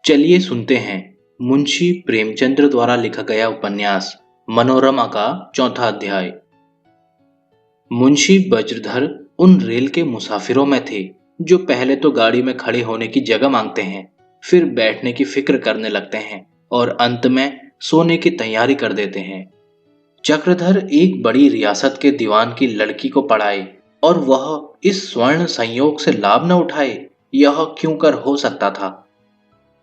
चलिए सुनते हैं मुंशी प्रेमचंद्र द्वारा लिखा गया उपन्यास मनोरमा का चौथा अध्याय। मुंशी वज्रधर उन रेल के मुसाफिरों में थे जो पहले तो गाड़ी में खड़े होने की जगह मांगते हैं, फिर बैठने की फिक्र करने लगते हैं और अंत में सोने की तैयारी कर देते हैं। चक्रधर एक बड़ी रियासत के दीवान की लड़की को पढ़ाए और वह इस स्वर्ण संयोग से लाभ न उठाए, यह क्यों कर हो सकता था।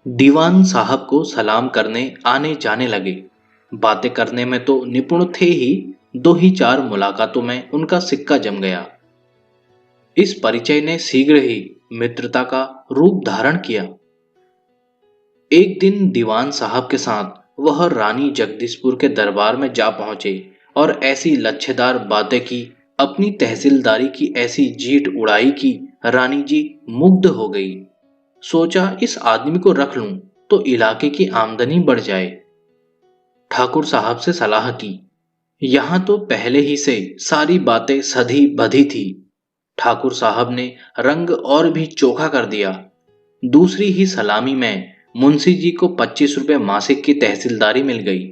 दीवान साहब को सलाम करने आने जाने लगे। बातें करने में तो निपुण थे ही, दो ही चार मुलाकातों में उनका सिक्का जम गया। इस परिचय ने शीघ्र ही मित्रता का रूप धारण किया। एक दिन दीवान साहब के साथ वह रानी जगदीशपुर के दरबार में जा पहुंचे और ऐसी लच्छेदार बातें की, अपनी तहसीलदारी की ऐसी जीट उड़ाई कि रानी जी मुग्ध हो गई। सोचा इस आदमी को रख लूं तो इलाके की आमदनी बढ़ जाए। ठाकुर साहब से सलाह की। यहां तो पहले ही से सारी बातें सधी बधी थी। ठाकुर साहब ने रंग और भी चोखा कर दिया। दूसरी ही सलामी में मुंशी जी को 25 रुपए मासिक की तहसीलदारी मिल गई।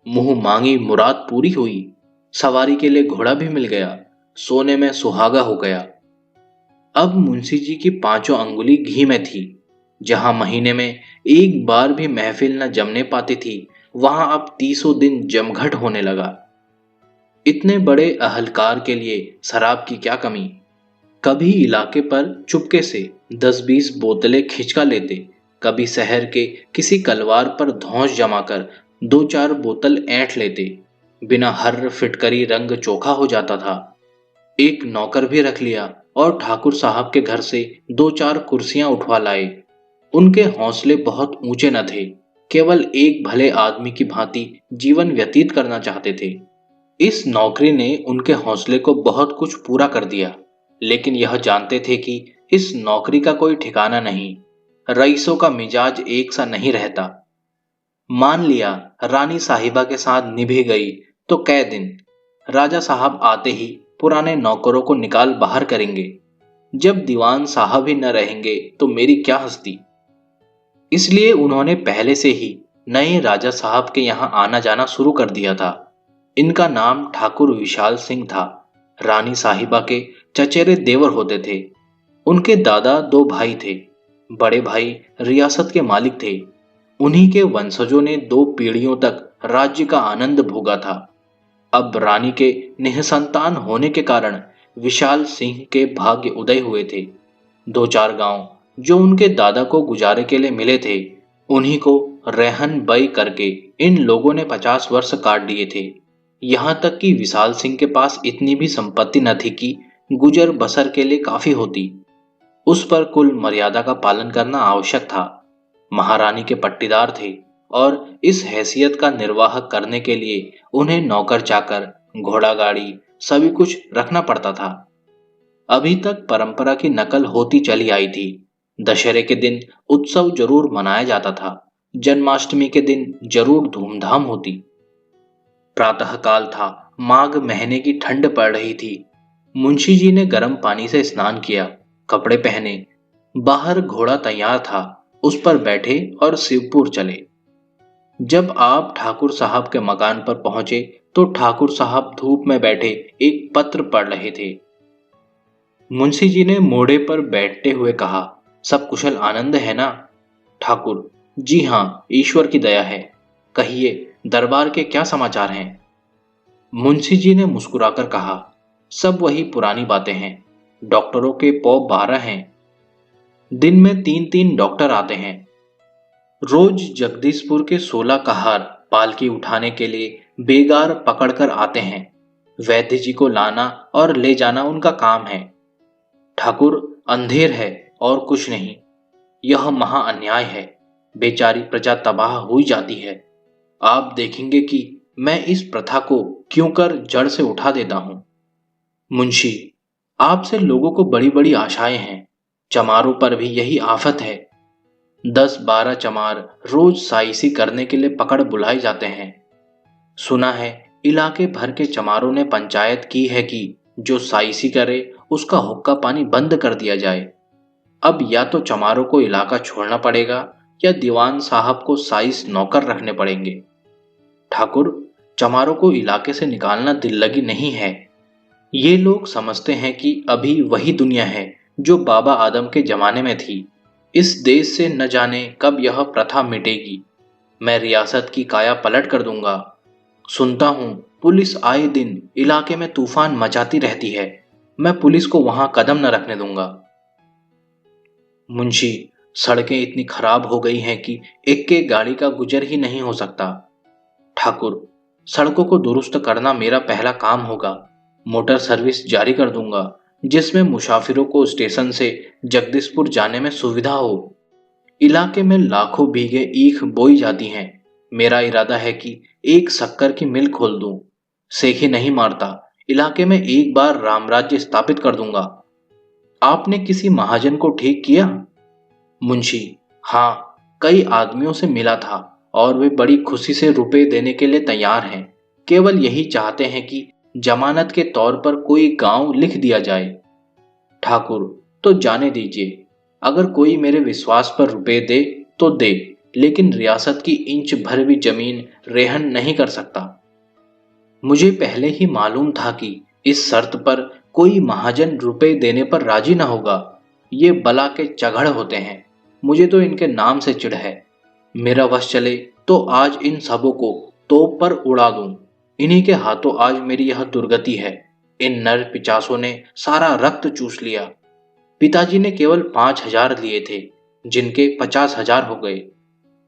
मुंह मांगी मुराद पूरी हुई। सवारी के लिए घोड़ा भी मिल गया। सोने में सुहागा हो गया। अब मुंशी जी की पांचों अंगुली घी में थी। जहां महीने में एक बार भी महफिल न जमने पाती थी, वहां अब 30 दिन जमघट होने लगा। इतने बड़े अहलकार के लिए शराब की क्या कमी। कभी इलाके पर चुपके से 10-20 बोतलें खिंचका लेते, कभी शहर के किसी कलवार पर धौंस जमाकर 2-4 बोतल ऐंठ लेते। बिना हर्र फिटकरी रंग चोखा हो जाता था। एक नौकर भी रख लिया और ठाकुर साहब के घर से 2-4 कुर्सियां उठवा लाए। उनके हौसले बहुत ऊंचे न थे, केवल एक भले आदमी की भांति जीवन व्यतीत करना चाहते थे। इस नौकरी ने उनके हौसले को बहुत कुछ पूरा कर दिया, लेकिन यह जानते थे कि इस नौकरी का कोई ठिकाना नहीं। रईसों का मिजाज एक सा नहीं रहता। मान लिया रानी साहिबा के साथ निभे गई तो कै दिन, राजा साहब आते ही पुराने नौकरों को निकाल बाहर करेंगे। जब दीवान साहब ही न रहेंगे तो मेरी क्या हस्ती। इसलिए उन्होंने पहले से ही नए राजा साहब के यहाँ आना जाना शुरू कर दिया था। इनका नाम ठाकुर विशाल सिंह था। रानी साहिबा के चचेरे देवर होते थे। उनके दादा 2 भाई थे। बड़े भाई रियासत के मालिक थे। उन्हीं के वंशजों ने 2 पीढ़ियों तक राज्य का आनंद भोगा था। अब रानी के निःसंतान होने के कारण विशाल सिंह के भाग्य उदय हुए थे। 2-4 गांव जो उनके दादा को गुजारे के लिए मिले थे, उन्हीं को रहन बई करके इन लोगों ने 50 वर्ष काट दिए थे। यहां तक कि विशाल सिंह के पास इतनी भी संपत्ति न थी कि गुजर बसर के लिए काफी होती। उस पर कुल मर्यादा का पालन करना आवश्यक था। महारानी के पट्टीदार थे और इस हैसियत का निर्वाह करने के लिए उन्हें नौकर चाकर, घोड़ा गाड़ी सभी कुछ रखना पड़ता था। अभी तक परंपरा की नकल होती चली आई थी। दशहरे के दिन उत्सव जरूर मनाया जाता था। जन्माष्टमी के दिन जरूर धूमधाम होती। प्रातःकाल था। माघ महीने की ठंड पड़ रही थी। मुंशी जी ने गर्म पानी से स्नान किया, कपड़े पहने। बाहर घोड़ा तैयार था, उस पर बैठे और शिवपुर चले। जब आप ठाकुर साहब के मकान पर पहुंचे तो ठाकुर साहब धूप में बैठे एक पत्र पढ़ रहे थे। मुंशी जी ने मोड़े पर बैठते हुए कहा, सब कुशल आनंद है ना? ठाकुर, जी हाँ, ईश्वर की दया है। कहिए, दरबार के क्या समाचार हैं? मुंशी जी ने मुस्कुराकर कहा, सब वही पुरानी बातें हैं। डॉक्टरों के पौ 12 हैं। दिन में 3-3 डॉक्टर आते हैं। रोज जगदीशपुर के 16 कहार पालकी उठाने के लिए बेगार पकड़कर आते हैं। वैद्य जी को लाना और ले जाना उनका काम है। ठाकुर, अंधेर है और कुछ नहीं। यह महा अन्याय है। बेचारी प्रजा तबाह हुई जाती है। आप देखेंगे कि मैं इस प्रथा को क्यों कर जड़ से उठा देता हूं। मुंशी, आपसे लोगों को बड़ी बड़ी आशाएं हैं। चमारों पर भी यही आफत है। 10-12 चमार रोज साइसी करने के लिए पकड़ बुलाए जाते हैं। सुना है इलाके भर के चमारों ने पंचायत की है कि जो साइसी करे उसका हुक्का पानी बंद कर दिया जाए। अब या तो चमारों को इलाका छोड़ना पड़ेगा या दीवान साहब को साइस नौकर रखने पड़ेंगे। ठाकुर, चमारों को इलाके से निकालना दिल लगी नहीं है। ये लोग समझते हैं कि अभी वही दुनिया है जो बाबा आदम के जमाने में थी। इस देश से न जाने कब यह प्रथा मिटेगी। मैं रियासत की काया पलट कर दूंगा। सुनता हूं पुलिस आए दिन इलाके में तूफान मचाती रहती है। मैं पुलिस को वहां कदम न रखने दूंगा। मुंशी, सड़कें इतनी खराब हो गई हैं कि एक के गाड़ी का गुजर ही नहीं हो सकता। ठाकुर, सड़कों को दुरुस्त करना मेरा पहला काम होगा। मोटर सर्विस जारी कर दूंगा जिसमें मुसाफिरों को स्टेशन से जगदीशपुर जाने में सुविधा हो। इलाके में लाखों बीघे ईख बोई जाती हैं। मेरा इरादा है कि एक शक्कर की मिल खोल दूं। सेखी नहीं मारता, इलाके में एक बार रामराज्य स्थापित कर दूंगा। आपने किसी महाजन को ठीक किया? मुंशी, हाँ, कई आदमियों से मिला था और वे बड़ी खुशी से रुपए देने के लिए तैयार हैं। केवल यही चाहते हैं कि जमानत के तौर पर कोई गांव लिख दिया जाए। ठाकुर, तो जाने दीजिए। अगर कोई मेरे विश्वास पर रुपए दे तो दे, लेकिन रियासत की इंच भर भी जमीन रेहन नहीं कर सकता। मुझे पहले ही मालूम था कि इस शर्त पर कोई महाजन रुपए देने पर राजी न होगा। ये बला के चगड़ होते हैं। मुझे तो इनके नाम से चिढ़ है। मेरा वश चले तो आज इन सबों को तोप पर उड़ा दूं। इन्हीं के हाथों आज मेरी यह दुर्गति है। इन नर पिचासों ने सारा रक्त चूस लिया। पिताजी ने केवल 5,000 लिए थे, जिनके 50,000 हो गए,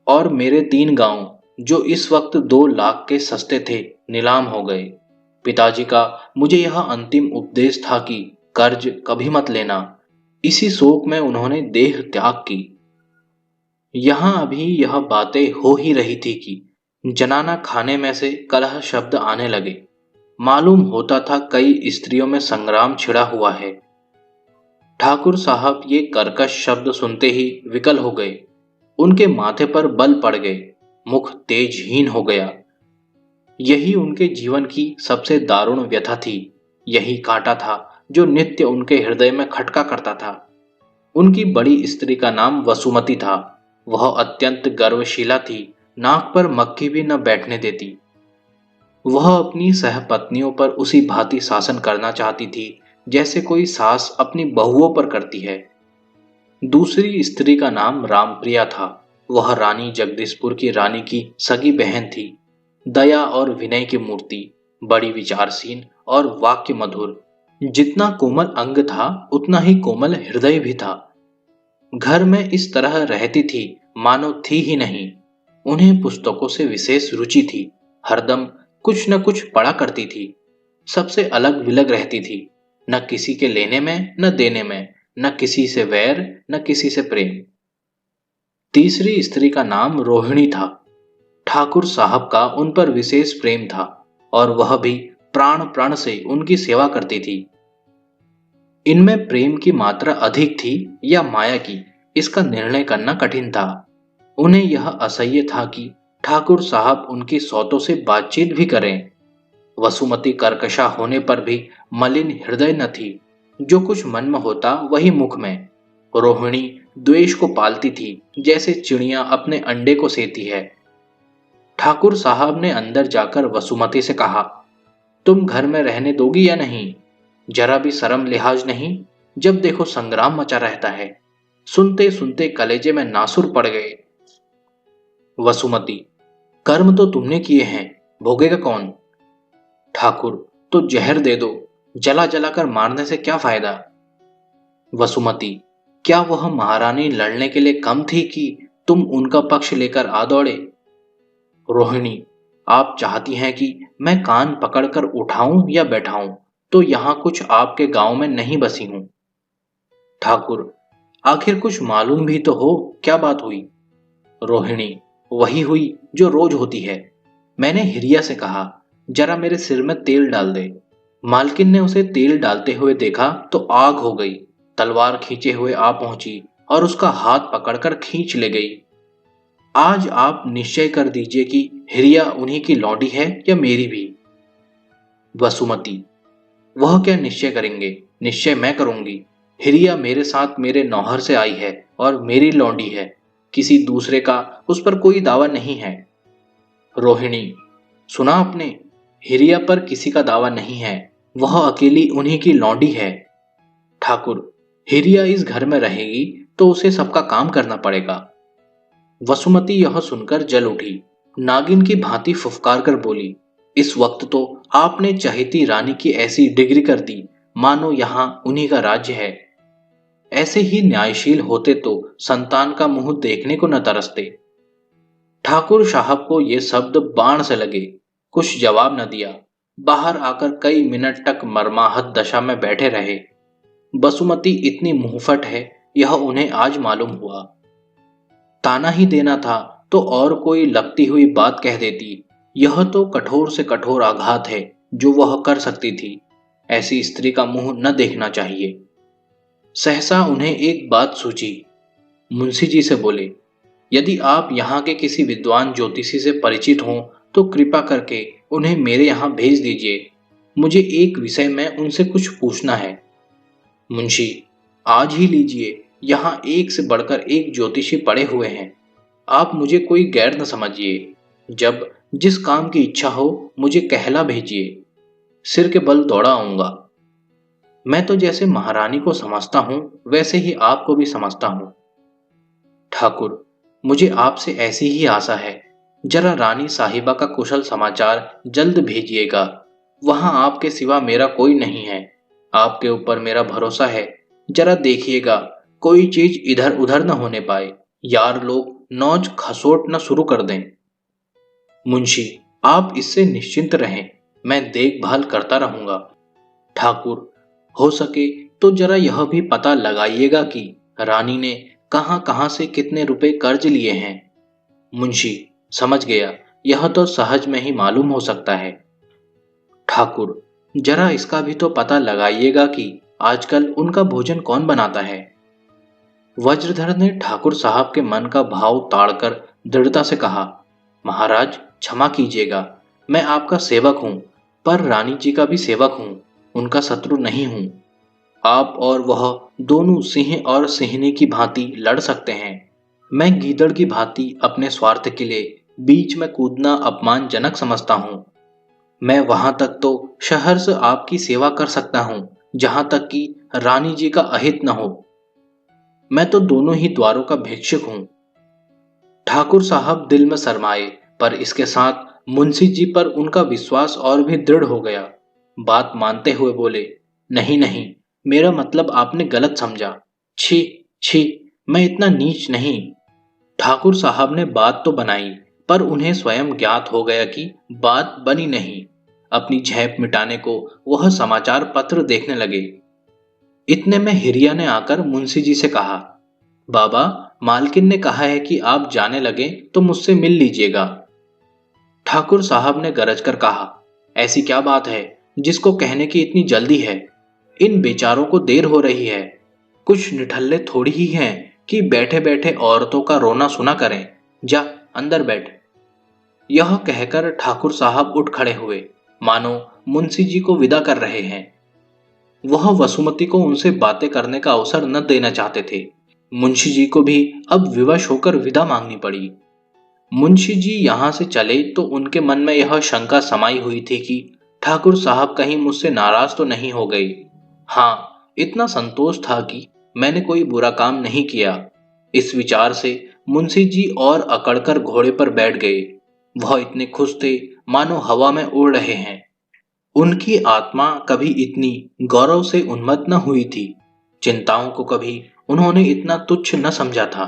और मेरे 3 गांव जो इस वक्त 2 लाख के सस्ते थे नीलाम हो गए। पिताजी का मुझे यह अंतिम उपदेश था कि कर्ज कभी मत लेना। इसी शोक में उन्होंने देह त्याग की। यहां अभी यह बातें हो ही रही थी कि जनाना खाने में से कलह शब्द आने लगे। मालूम होता था कई स्त्रियों में संग्राम छिड़ा हुआ है। ठाकुर साहब ये कर्कश शब्द सुनते ही विकल हो गए। उनके माथे पर बल पड़ गए, मुख तेजहीन हो गया। यही उनके जीवन की सबसे दारुण व्यथा थी। यही कांटा था जो नित्य उनके हृदय में खटका करता था। उनकी बड़ी स्त्री का नाम वसुमती था। वह अत्यंत गर्वशीला थी, नाक पर मक्खी भी न बैठने देती। वह अपनी सहपत्नियों पर उसी भांति शासन करना चाहती थी जैसे कोई सास अपनी बहुओं पर करती है। दूसरी स्त्री का नाम रामप्रिया था। वह रानी जगदीशपुर की रानी की सगी बहन थी। दया और विनय की मूर्ति, बड़ी विचारशील और वाक्य मधुर। जितना कोमल अंग था उतना ही कोमल हृदय भी था। घर में इस तरह रहती थी मानो थी ही नहीं। उन्हें पुस्तकों से विशेष रुचि थी। हरदम कुछ न कुछ पढ़ा करती थी। सबसे अलग विलग रहती थी, न किसी के लेने में न देने में, न किसी से वैर न किसी से प्रेम। तीसरी स्त्री का नाम रोहिणी था। ठाकुर साहब का उन पर विशेष प्रेम था और वह भी प्राण प्राण से उनकी सेवा करती थी। इनमें प्रेम की मात्रा अधिक थी या माया की, इसका निर्णय करना कठिन था। उन्हें यह असह्य था कि ठाकुर साहब उनकी सौतों से बातचीत भी करें। वसुमती कर्कशा होने पर भी मलिन हृदय न थी। जो कुछ मन में होता वही मुख में। रोहिणी द्वेष को पालती थी जैसे चिड़िया अपने अंडे को सेती है। ठाकुर साहब ने अंदर जाकर वसुमती से कहा, तुम घर में रहने दोगी या नहीं? जरा भी शर्म लिहाज नहीं। जब देखो संग्राम मचा रहता है। सुनते सुनते कलेजे में नासुर पड़ गए। वसुमती, कर्म तो तुमने किए हैं, भोगेगा कौन? ठाकुर, तो जहर दे दो। जला जला कर मारने से क्या फायदा? वसुमती, क्या वह महारानी लड़ने के लिए कम थी कि तुम उनका पक्ष लेकर आ दौड़े? रोहिणी, आप चाहती हैं कि मैं कान पकड़कर उठाऊं या बैठाऊं, तो यहां कुछ आपके गांव में नहीं बसी हूं। ठाकुर, आखिर कुछ मालूम भी तो हो, क्या बात हुई? रोहिणी, वही हुई जो रोज होती है। मैंने हिरिया से कहा, जरा मेरे सिर में तेल डाल दे। मालकिन ने उसे तेल डालते हुए देखा तो आग हो गई। तलवार खींचे हुए आ पहुंची और उसका हाथ पकड़कर खींच ले गई। आज आप निश्चय कर दीजिए कि हिरिया उन्हीं की लौंडी है या मेरी भी। वसुमती, वह क्या निश्चय करेंगे? निश्चय मैं करूंगी। हिरिया मेरे साथ मेरे नौहर से आई है और मेरी लौंडी है। किसी दूसरे का उस पर कोई दावा नहीं है। रोहिणी, सुना आपने? हिरिया पर किसी का दावा नहीं है, वह अकेली उन्हीं की लौंडी है। ठाकुर, हिरिया इस घर में रहेगी तो उसे सबका काम करना पड़ेगा। वसुमती यह सुनकर जल उठी, नागिन की भांति फुफकार कर बोली, इस वक्त तो आपने चहेती रानी की ऐसी डिग्री कर दी मानो यहां उन्हीं का राज्य है। ऐसे ही न्यायशील होते तो संतान का मुंह देखने को न तरसते। ठाकुर साहब को ये शब्द बाण से लगे, कुछ जवाब न दिया। बाहर आकर कई मिनट तक मर्माहत दशा में बैठे रहे। बसुमती इतनी मुंहफट है, यह उन्हें आज मालूम हुआ। ताना ही देना था तो और कोई लगती हुई बात कह देती। यह तो कठोर से कठोर आघात है जो वह कर सकती थी। ऐसी स्त्री का मुंह न देखना चाहिए। सहसा उन्हें एक बात सूझी। मुंशी जी से बोले, यदि आप यहाँ के किसी विद्वान ज्योतिषी से परिचित हों तो कृपा करके उन्हें मेरे यहाँ भेज दीजिए। मुझे एक विषय में उनसे कुछ पूछना है। मुंशी, आज ही लीजिए, यहाँ एक से बढ़कर एक ज्योतिषी पड़े हुए हैं। आप मुझे कोई गैर न समझिए। जब जिस काम की इच्छा हो मुझे कहला भेजिए, सिर के बल दौड़ा आऊंगा। मैं तो जैसे महारानी को समझता हूं वैसे ही आपको भी समझता हूं। ठाकुर, मुझे आपसे ऐसी ही आशा है। जरा रानी साहिबा का कुशल समाचार जल्द भेजिएगा। वहां आपके सिवा मेरा कोई नहीं है। आपके ऊपर मेरा भरोसा है। जरा देखिएगा कोई चीज इधर उधर न होने पाए। यार लोग नौच खसोट न शुरू कर दें। मुंशी, आप इससे निश्चिंत रहें, मैं देखभाल करता रहूंगा। ठाकुर, हो सके तो जरा यह भी पता लगाइएगा कि रानी ने कहां कहां से कितने रुपए कर्ज लिए हैं। मुंशी, समझ गया, यह तो सहज में ही मालूम हो सकता है। ठाकुर, जरा इसका भी तो पता लगाइएगा कि आजकल उनका भोजन कौन बनाता है। वज्रधर ने ठाकुर साहब के मन का भाव ताड़कर दृढ़ता से कहा, महाराज क्षमा कीजिएगा, मैं आपका सेवक हूं, पर रानी जी का भी सेवक हूं, उनका शत्रु नहीं हूं। आप और वह दोनों सिंह और सिंहनी की भांति लड़ सकते हैं। मैं गीदड़ की भांति अपने स्वार्थ के लिए बीच में कूदना अपमानजनक समझता हूं। मैं वहां तक तो सहर्ष आपकी सेवा कर सकता हूं जहां तक कि रानी जी का अहित न हो। मैं तो दोनों ही द्वारों का भिक्षुक हूं। ठाकुर साहब दिल में शरमाए, पर इसके साथ मुंशी जी पर उनका विश्वास और भी दृढ़ हो गया। बात मानते हुए बोले, नहीं नहीं, मेरा मतलब आपने गलत समझा। छी छी, मैं इतना नीच नहीं। ठाकुर साहब ने बात तो बनाई, पर उन्हें स्वयं ज्ञात हो गया कि बात बनी नहीं। अपनी झेप मिटाने को वह समाचार पत्र देखने लगे। इतने में हिरिया ने आकर मुंशी जी से कहा, बाबा, मालकिन ने कहा है कि आप जाने लगे तो मुझसे मिल लीजिएगा। ठाकुर साहब ने गरज कर कहा, ऐसी क्या बात है जिसको कहने की इतनी जल्दी है? इन बेचारों को देर हो रही है। कुछ निठल्ले थोड़ी ही हैं कि बैठे बैठे औरतों का रोना सुना करें। जा अंदर बैठ। यह कहकर ठाकुर साहब उठ खड़े हुए, मानो मुंशी जी को विदा कर रहे हैं। वह वसुमती को उनसे बातें करने का अवसर न देना चाहते थे। मुंशी जी को भी अब विवश होकर विदा मांगनी पड़ी। मुंशी जी यहां से चले तो उनके मन में यह शंका समाई हुई थी कि ठाकुर साहब कहीं मुझसे नाराज तो नहीं हो गई। हाँ, इतना संतोष था कि मैंने कोई बुरा काम नहीं किया। इस विचार से मुंशी जी और अकड़कर घोड़े पर बैठ गए। वह इतने खुश थे मानो हवा में उड़ रहे हैं। उनकी आत्मा कभी इतनी गौरव से उन्मत्त न हुई थी। चिंताओं को कभी उन्होंने इतना तुच्छ न समझा था।